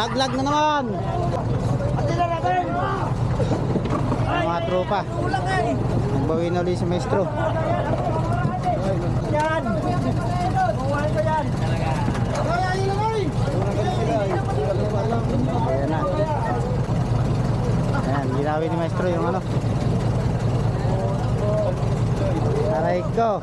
Laglag na naman. Ang mga tropa. Nagbawi na ulit si Maestro. Yan. Buhay ko yan. Ayan na. Ayan, ginawin ni Maestro yung ano. Aray ko.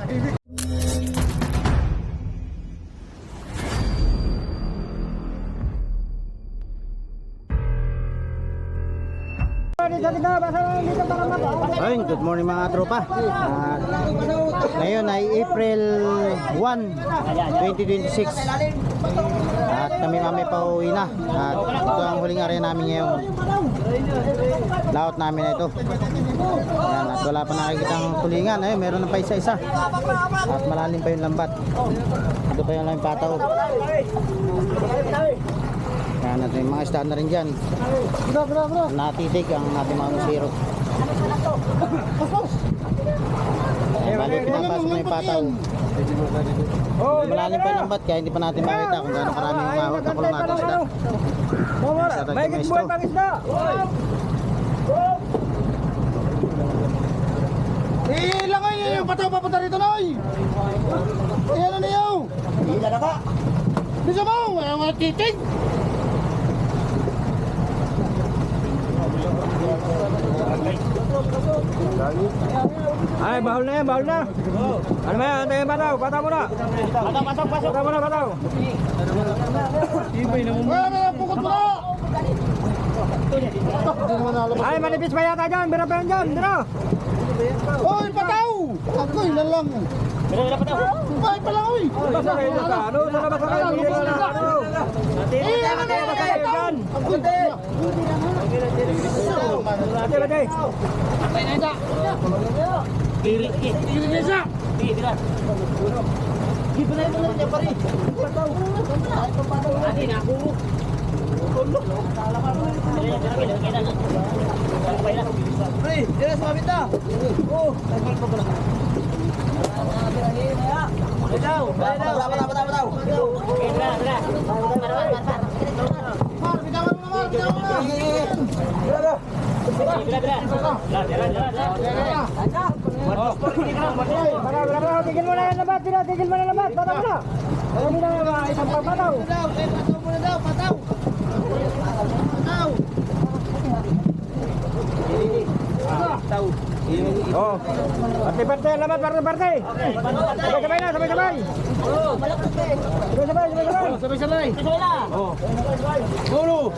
Ayun, good morning mga tropa. Ngayon ay April 1, 2026. At kami mami pa uwi na. At ito ang huling area namin ngayong laot namin na ito. Ayan, at wala pa nakikitang tulingan. Ayun, meron na pa isa-isa. At malalim pa yung lambat. Ito pa yung lamang pataw. Yan natin yung mga isda na rin dyan. Natitig ang natin mga musiro. Bali pinapasok na yung pataw. Malalim pa yung lambat kaya hindi pa natin makita kung gaano karami yung mahot na kulong natin isda. Mahigit buhay pang isda. Ilang ay yung pataw papunta rito na ay. Iyan na niyo. Hila na ka. Bisa mo, mga titig. Ay, bahol na yan, bahol na. Ano ba yan? Antayin pataw, pataw muna. Pataw, pataw muna, pataw. Wala, pukot mo na. Ay, manipis pa yata dyan, bira pa yan dyan, bira. Oy, pataw. Ako, ilan lang. Bira pataw. Ay, pala, oy. Basta kayo na ka, ano? Sana basta kayo, hindi na ano. Basta kayo dyan. Bate, bate. Patay na isa. Tiri na isa. Gibnay mo na niya pare. Pataw. Ati na ako. Pre, dira sa mabita. Oh, tagal pa pala. Bataw, bataw. Mar, bitawan mo naman, bitawan mo na. Tigil mo na yan labat, tigil mo na labat, pataw mo na. Ayaw mo na isang pagpataw. Pataw mo na daw, pataw. Pataw. Oh, parte-parte, labat, parte-parte. Sabay-sabay na, sabay-sabay. Sabay-sabay. Oh. Gulo.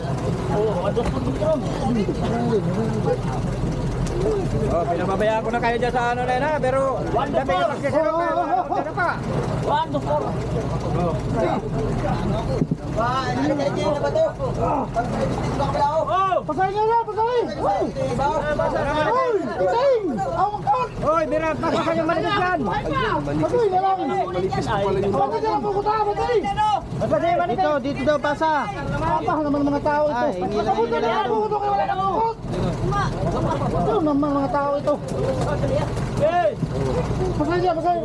Oh, pinababayaan ko na kayo dyan sa ano na yun ha, pero dami na magsisirap na, ano pa? 1, 2, 4. Pasay nga na, pasay. Oy, pasay. Awak. Oy, bira, pasakan yung manipis yan. Pasay na lang. Pasay na lang, pukuta, pasay. Basta yung manipis. Dito daw pasa. Apa naman mga tao ito. Ay, hindi lang Pukuta na, pukuta kayo, wala na pukot. Ito naman mga tao ito. Pasay niya, pasay.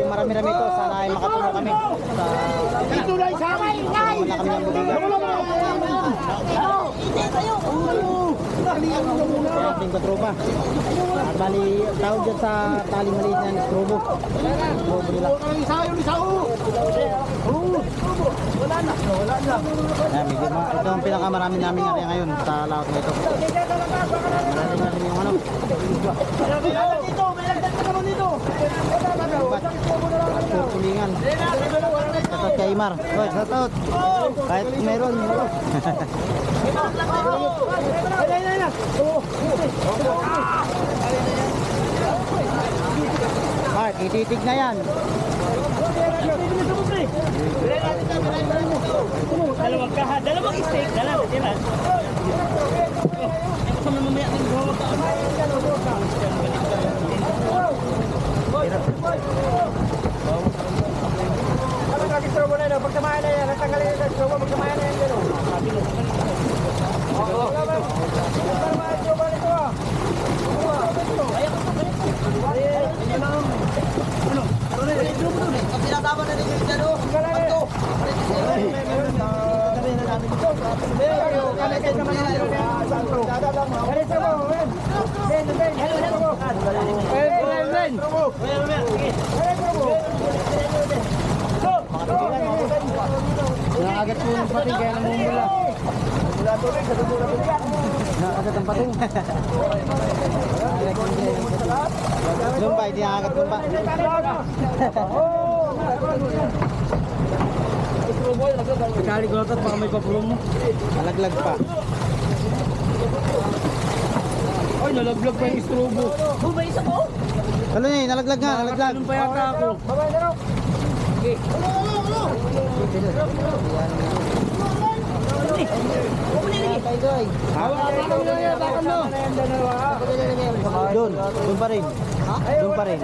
Marami-rami ito. Sana ay makatulong kami sa Tulay sa amin. wala kami ng buligan. Kaya ating katropa. At bali, tawag dyan sa tali maliit na strobo. Strobo nila. Ayan, ito ang pinakamarami namin area ngayon sa laot na ito. Marami yung ano. Pulingan. Shoutout kay Imar. Oy, shoutout. Kahit meron. Tititig na yan. Dalawang steak na lang, di ba? Ito na mamaya ng bro. Ano ka gusto mo na yun? Pagkamayan na yan, natanggalin yung gusto mo, pagkamayan na yan dito. Oo. Nakagat po yung pating kaya namumula. Nakagat ang pating. Lumba, hindi nakagat lumba. Kali ko natin, baka may papulong mo. Nalaglag pa. Ay, nalaglag pa yung strobo. Ano na nalaglag nga, nalaglag. Ganun pa yata ako. Doon pa rin. Doon pa rin.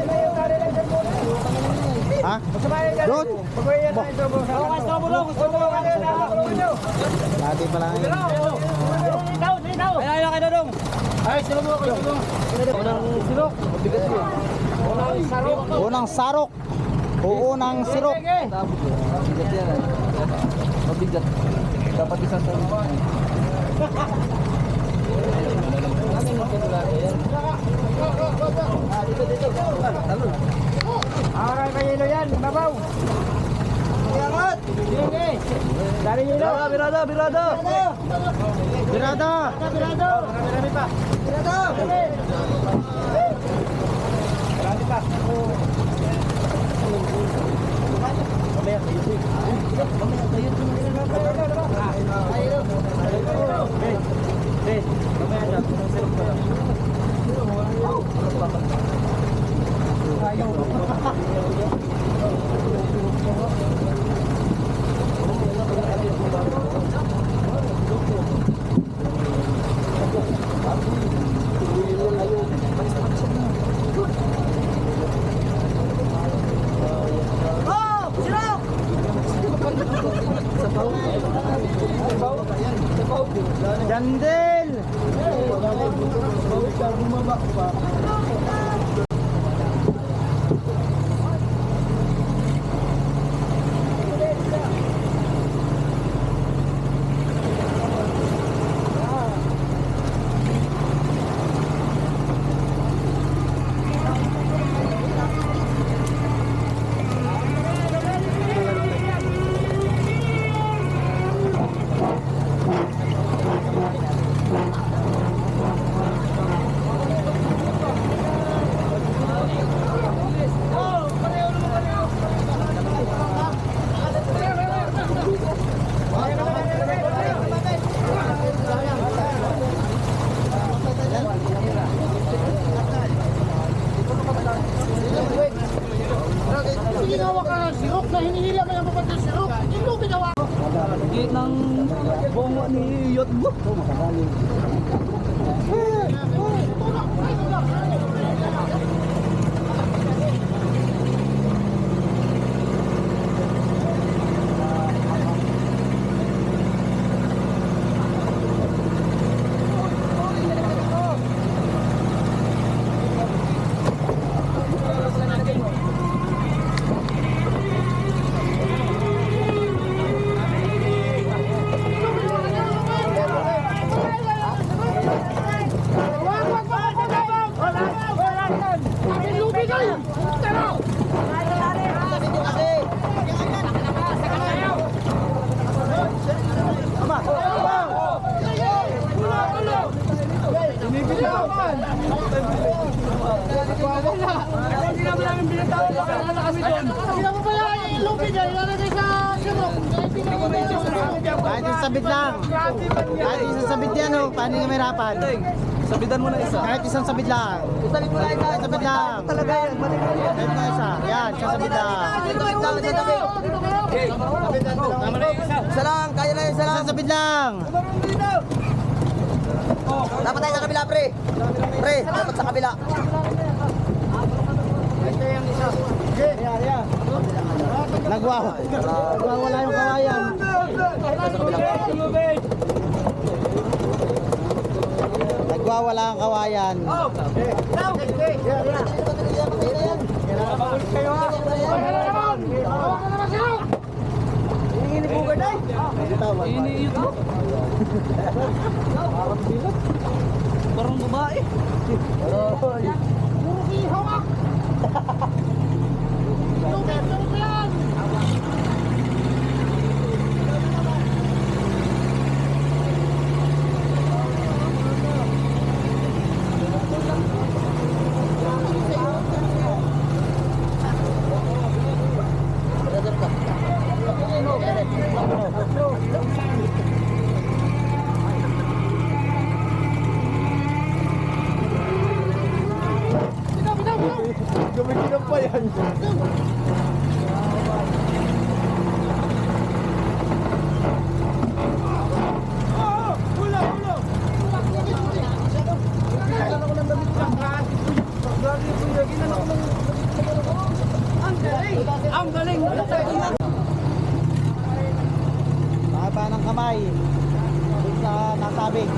Ha? Doon? Dati pa lang yun. Ay, kayo dong. Ay, sila mo kayo. Unang silok. Unang sarok. Unang sirok. Mabigat. Dapat isang sarok. Aray kayo yan, babaw. Iangat. Sige. Dari nilo. Birada. Birada. Marami pa. Marami pa. Jandel. Ginawa ka ng sirok na hinihila mo yung papat ng sirok. Hindi mo ginawa. Git ng bongo ni Yotbo. Kahit isasabit lang. Kahit isasabit yan, oh. Paano nga may rapan? Sabidan mo na isa. Kahit isang sabid lang. Kahit sabid lang. Talaga yan. Kahit na isa. Yan, isang sabid lang. Isa lang, kaya na isa lang. Isang sabid lang. Dapat tayo sa kabila, pre. Pre, dapat sa kabila. Nagwawala yung kawayan. Nagwawala ang kawayan. Parang babae. Gamitin pa yan. Ang galing! Mahaba ng kamay. Dun sa nasabing.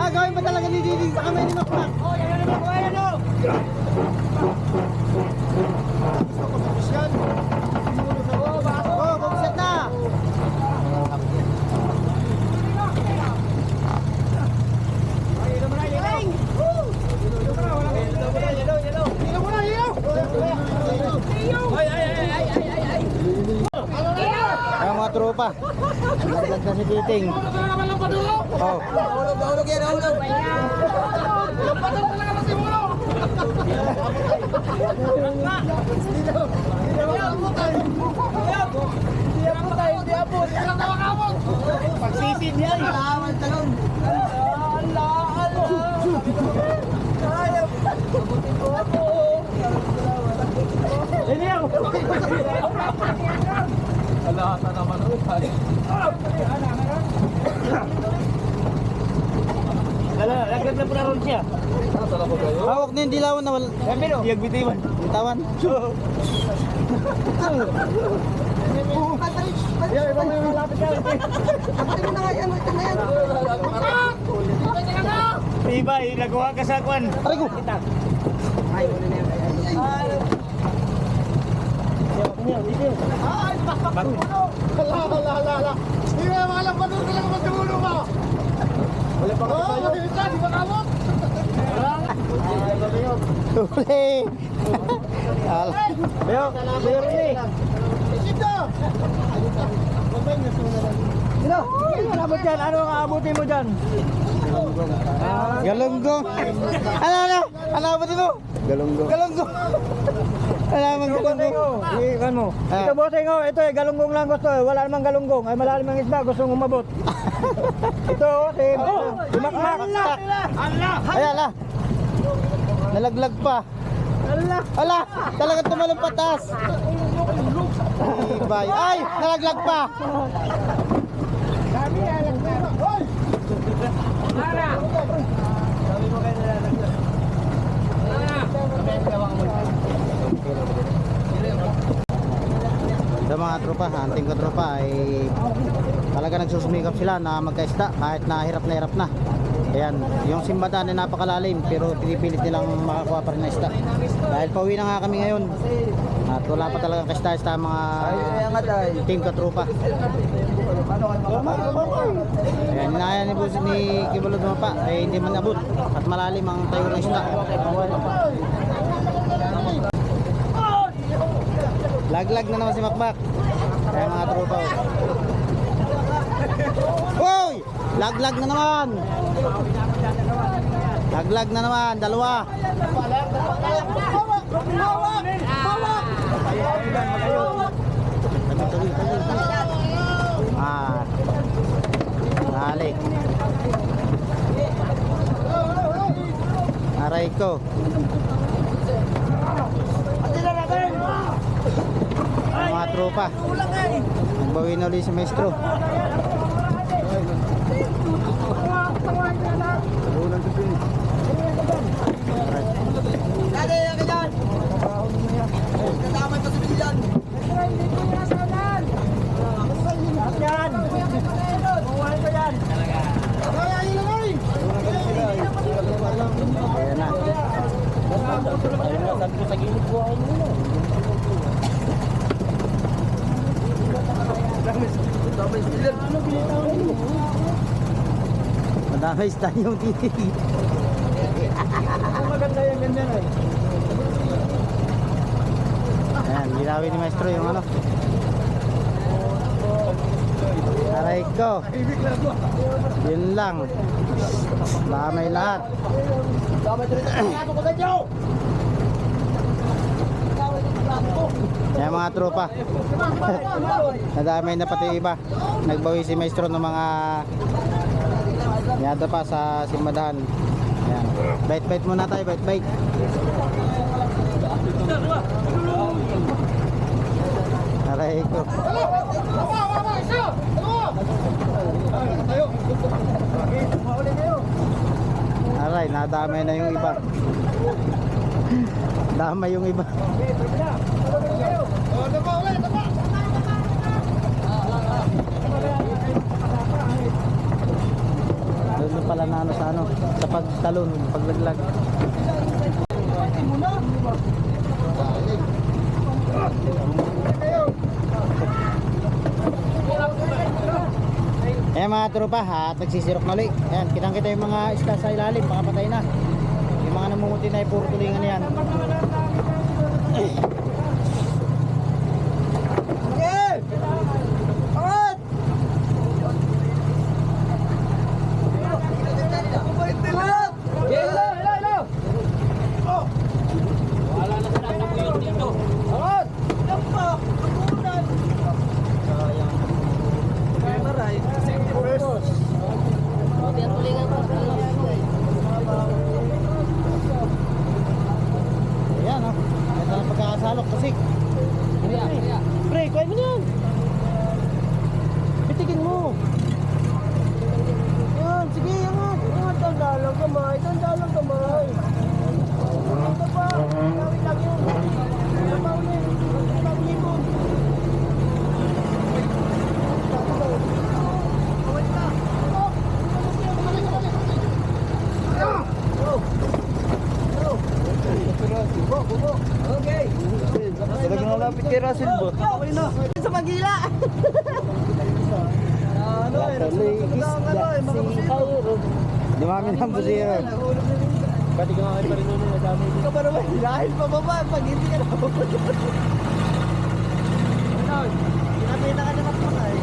Gawin pa talaga ni Didi sa kamay ni Makmak. Bumagsak na. Ay, mga tropa. Naglag na si Titing. Oh. Hulog yan, hulog. Pagsisid niya eh. Talon. Hindi ako. Alahata naman ako. Laglag na po na ron siya. Hawak na yung dilawan na wala. Pero, iyag bitiwan. Bitawan. Iba, nagawa ka sa kwan. Aray ko. Hala. Hindi mo yung mga lampadur ka lang magtumulo ka. Wala pa ka tayo. Di ba kamot? Huli. Ala. Beo, Rini. Isito! Sino? Ano abot dyan? Ano ang aabutin mo dyan? Galunggong. Ano? Ano abutin mo? Galunggong. Galunggong. Alaman galunggong. Ikan mo. Ah. Ito bossing oh, ito eh, galunggong lang gusto eh. Wala namang galunggong. Ay malalim ang isda, gusto umabot. Ito oh, si Makmak. Ay, ala. Nalaglag pa. Ala, talagang tumalong patas. Ibay. Ay, nalaglag pa. Sa mga tropa, hunting ko tropa ay talaga nagsusumikap sila na magkaisda kahit na hirap na. Ayan, yung simbatan ay napakalalim pero pinipilit nilang makakuha pa rin na isda. Dahil pauwi na nga kami ngayon at wala pa talagang kaisda sa mga team katropa. Ayan, inaya ni Boss ni Kibalod Mapa ay hindi man abot at malalim ang tayo ng isda. Laglag na naman si Makmak. Ayan mga tropa. Hoy! Laglag na naman. Laglag na naman, dalawa. Ah. Dali. Aray ko. Ang mga tropa. Nagbawi na ulit si Maestro. Ayan na. Madami style yung titi. Maganda yan, ganyan eh. Ayan, ginawin ni Maestro yung ano. Aray ko. Yun lang. Damay lahat. Ayan mga tropa. Nadamay na pati iba. Nagbawi si Maestro ng mga yata pa sa simadahan. Ayan. Bite-bite muna tayo, bite-bite. Aray ko. Aray, nadamay na yung iba. Damay yung iba. Doon pala na ano sa ano, sa pagtalon, paglaglag. Ayan mga tropa, nagsisirok na ulit. Ayan, kitang kita yung mga isda sa ilalim, pakapatay na. Yung mga namumuti na, puro tulingan na yan. Ayan o, ito na pagkakasalok kasi. Pre, kuhay mo yan. Bitikin mo. Yan, sige, yan. Tandalang kamay, tandalang kamay. Ito pa, gawin lang yun. Talagang nalapit kay Russell Bo. Sa Magila. Dumami ng busiro. Pati ka nga pa rin nun na dami. Ikaw ba naman? Dahil pababa, pag hindi ka na pababa. Pinapita ka naman po ay.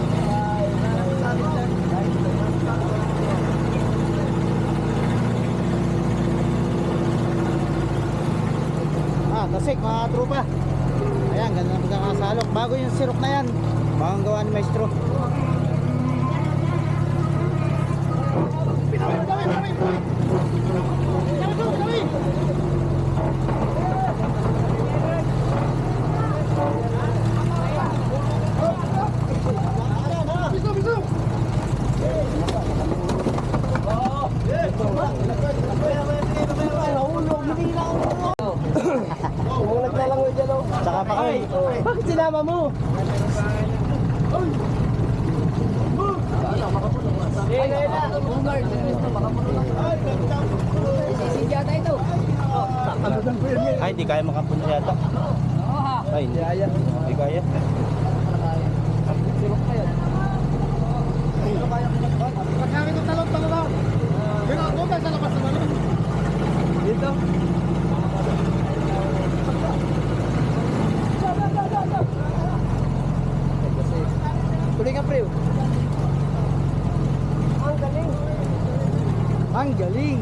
Tasik mga tropa. Ayan, ganda na pagkakasalok. Bago yung sirok na yan, bagang gawa ni Maestro. Saka pa kayo. Bakit sinama mo? Ay, hindi kaya makapunta yata. Ay, hindi kaya. Hindi kaya. Pagkakit ng talong lang. Doon tayo sa labas naman. Dito. Ang galing.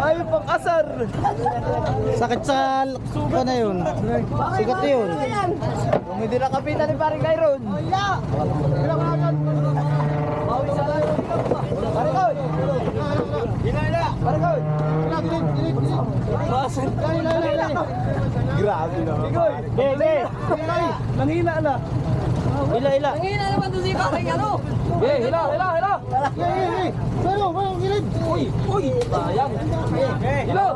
Ay, pang-asar. Sakit sa ano na yun. Sikat na yun. Kung hindi nakapitan ni paring Kairon. Parikoy! Parikoy! Grabe na. Gege! Nanghina na. Ila. Nanghina naman doon si paring ano. Hila. Pero, gilid. Uy, sayang. Hilo.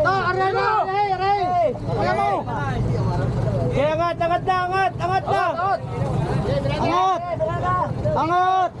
Aray mo! Aray! Kaya mo! Angat na! Angat!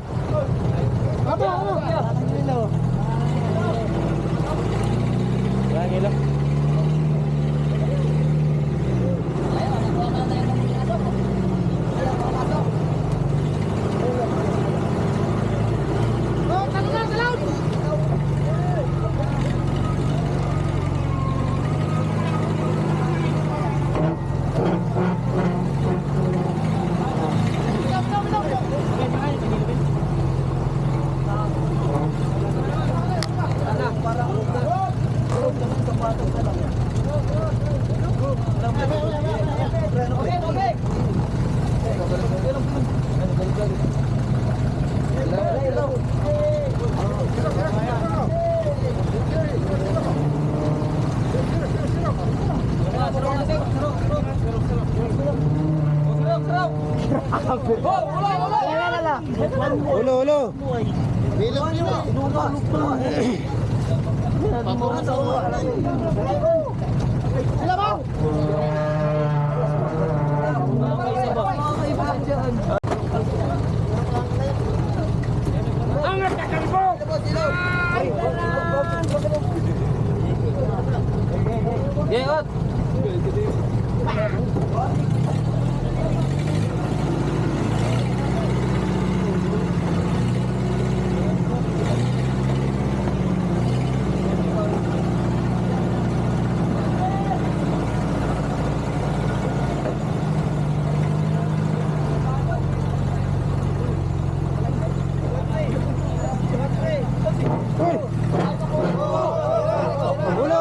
Ulo. Bilang nila. Sila ba? Geot. Ulo.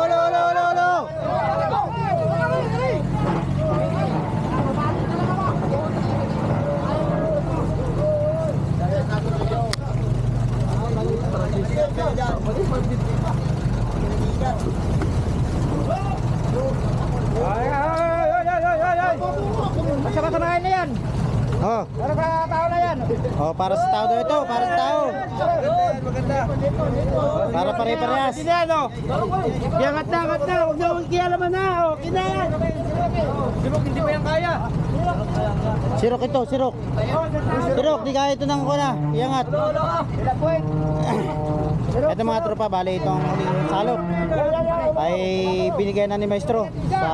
Ay. Masama-samahin na yan. Oh. Para sa tao na yan. Oh, para sa tao daw ito, para sa tao. Para pare-parehas. Hindi na, no? Angat na. Huwag na huwag kialaman na. Okay na yan. Hindi pa yan kaya. Sirok ito, sirok. Sirok, di kaya ito ng kuna. Iangat. Ito mga tropa, bali itong huling salok ay binigay na ni Maestro sa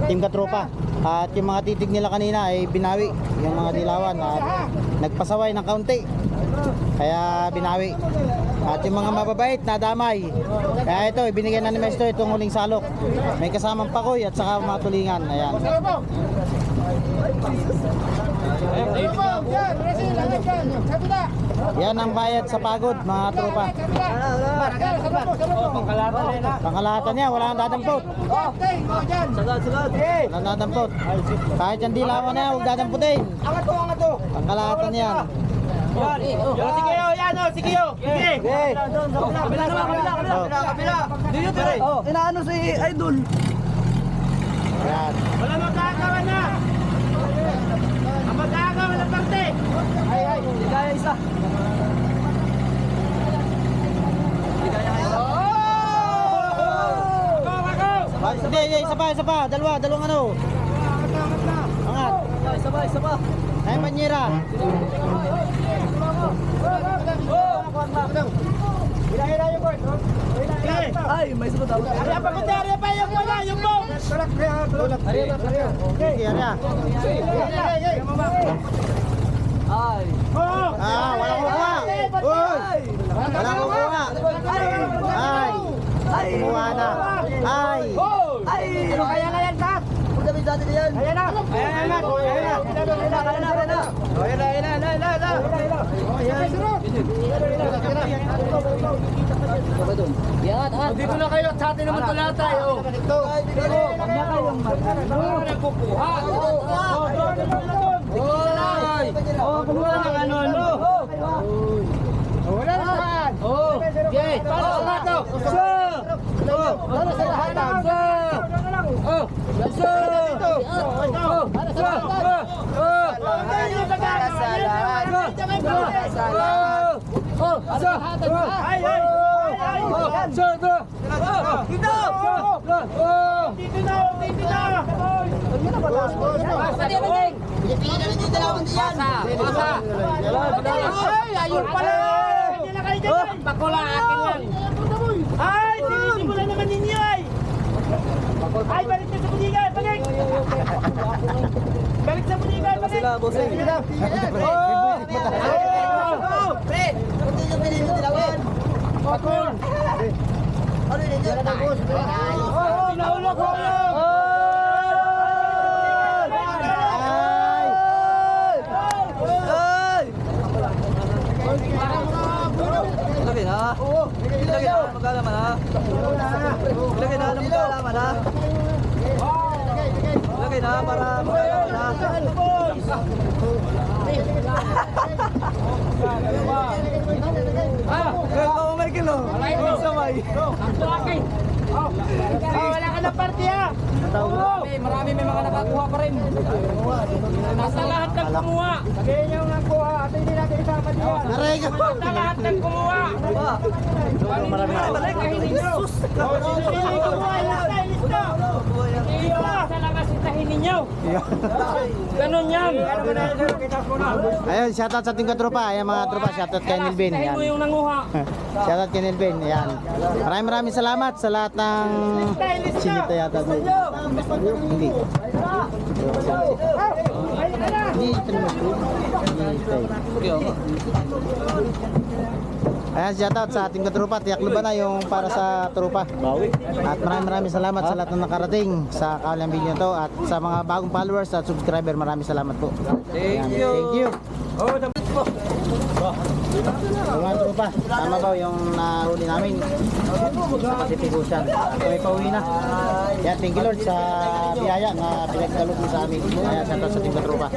team katropa. At yung mga titig nila kanina ay binawi, yung mga dilawan at nagpasaway ng kaunti. Kaya binawi. At yung mga mababait na damay. Kaya ito, ibinigay na ni Maestro itong huling salok. May kasamang pakoy at saka mga tulingan. Ayan. Yan ang bayad sa pagod, mga tropa. Pangkalahatan niya, wala nang dadampot. Wala nang dadampot. Kahit yung dilawan na yan, huwag dadamputin. Angat to. Pangkalahatan yan. Sige. Kabila. Inaano si Idol. Ayan. Wala magkakawa na. Ang magkakawa na parte. Ay. Hindi kaya isa. Hindi, isa pa. Dalawang ano. Angat. Isa pa. Ay, banyera. Hila yung board. Ay, may sunod ako. Ariya pa yung wala, yung board. Sige, Arya. Ay. Walang kukuha. Uy! Walang kukuha. Ay! Kumuha na. Ay! Ano kaya na yan, Tat? Dami dati diyan. Ayan na. Dito na kayo at sa atin naman ito lahat tayo. Nagkukuha. Oy! Kumuha ng ano. Wala na saan. Okay. Para sa lahat to. Para sa lahat. Ayun pala! Bakula akin lang. Ay, sinisimulan naman ninyo ay! Ay, balik na sa budigan, balik! Balik sa budigan, balik! Sila, bossing. Pre! Hindi nyo pinili dilawan. Bakul! Ano yun yun? Pinahulog ko! Ilagay na. Ilagay na. Magkalaman ha. Ilagay na. Magkalaman ha. Ilagay na para magkalaman ha. Kaya Michael oh. Samay. Wala ka ng party ha! Marami may mga nakakuha pa rin. Nasa lahat ng kumuha. Sabihin nyo nga kuha at hindi natin isama diyan. Aray ka. Nasa lahat ng kumuha. Sus! Hindi kumuha lang tayo, listo! Sa lakas itahin ninyo. Ganun yan. Ayun, shoutout sa ating katropa. Ayan mga tropa, shoutout kay Nilbin. Itahin Yan. mo yung nanguha. Shoutout kay Nilbin. Ayan. Maraming salamat sa lahat ng sinita yata. Hindi. Hindi ito naman po. Ayan, shoutout sa ating katropa. Tiyak luba na yung para sa tropa. At maraming salamat sa lahat ng nakarating sa kanilang video to. At sa mga bagong followers at subscriber, maraming salamat po. Ayan, thank you. Mga tropa, tama ba yung nahuli namin sa Pacific Ocean? At kami pauwi na. Kaya thank you Lord sa biyaya na pinagkalog mo sa amin. Kaya shoutout sa ating katropa.